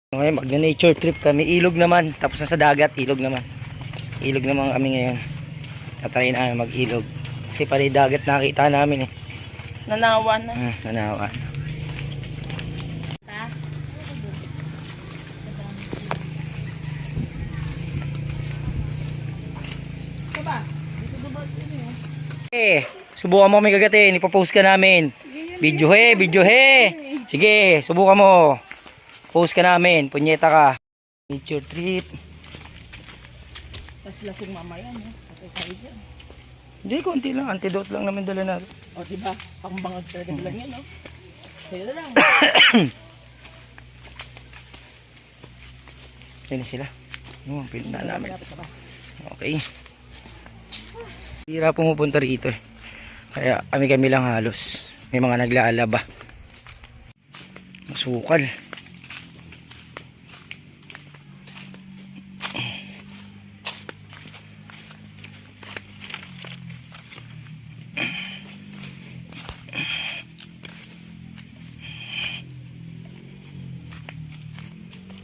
Ngayon mag-nature trip kami. Ilog naman. Tapos na sa dagat, ilog naman. Ilog naman kami ngayon. Tatry na mag-ilog. Kasi pala yung dagat nakita namin eh. Nanawan na. Nanawan. Subukan mo kami kagatin. Ipopost ka namin. Video he. Sige, subukan mo. Post ka namin. Punyeta ka. Nature trip. Tapos lasing mamaya no. Patay tayo dyan. Hindi, konti lang. Antidote lang namin dala natin. O diba? Pangbangag talaga lang yan no. Sa'yo na lang. Yan na sila. Pinuntahan namin. Okay. Hira pumupunta rito eh. Kaya kami lang halos. May mga naglalaba. Masukal.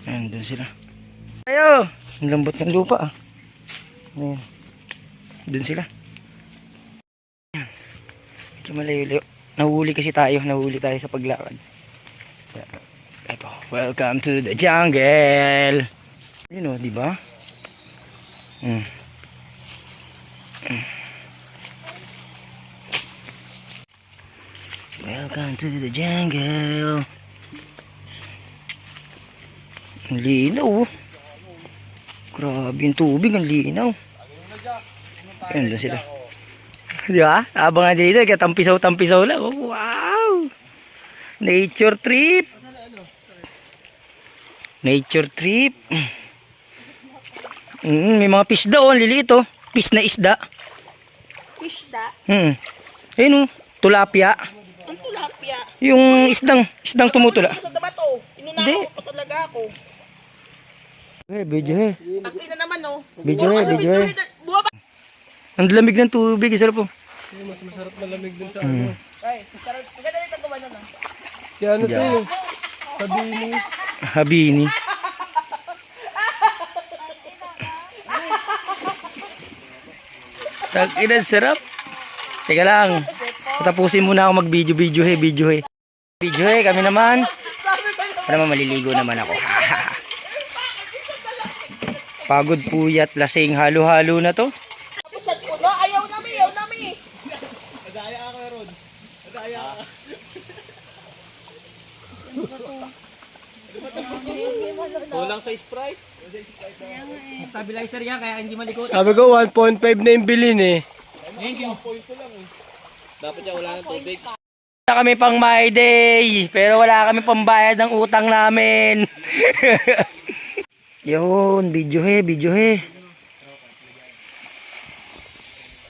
Ayan, doon sila. Ayo! Ang lambot ng lupa ah. Ayan. Doon sila. Ayan. Medyo malayo-layo. Nahuli kasi tayo. Nahuli tayo sa paglakad. Ito. Welcome to the jungle. Yun o, diba? Welcome to the jungle. Ang linaw oh. Grabe yung tubig, ang linaw. Ayan doon sila. Diba? Habang nga dito, tampisaw-tampisaw lang. Oh, wow! Nature trip! Nature trip! May mga pisda oh, liliit oh. Pis na isda. Isda? Ayun oh, tilapia. Ang tilapia? Yung isdang tumutula. Ano ba to? Inunahan ko talaga ako. Video Akti na naman oh. Video Buwa ba? Ang lamig ng tubig, isa po. Mas masarap na lamig dun sa ano. Ay, maganda rin tagawa na. Si ano to yun? Sabini. Habini. Tag-ina, sarap. Teka lang. Tapusin muna ako mag-video he. Video he, kami naman. Maliligo naman ako. Pagod, puyat, lasing, halo-halo na to. Pusat ko na, ayaw nami. Nag-aaya ako ron. Nag-aaya ka. Kulang sa Sprite. Stabilizer yan, kaya hindi malikot. Sabi ko 1.5 na yung bilhin eh. Dapat yan wala ng tubig. Wala kami pang my day, pero wala kami pambayad ng utang namin. Yun, video he.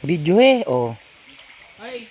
Video he, oh. Ay,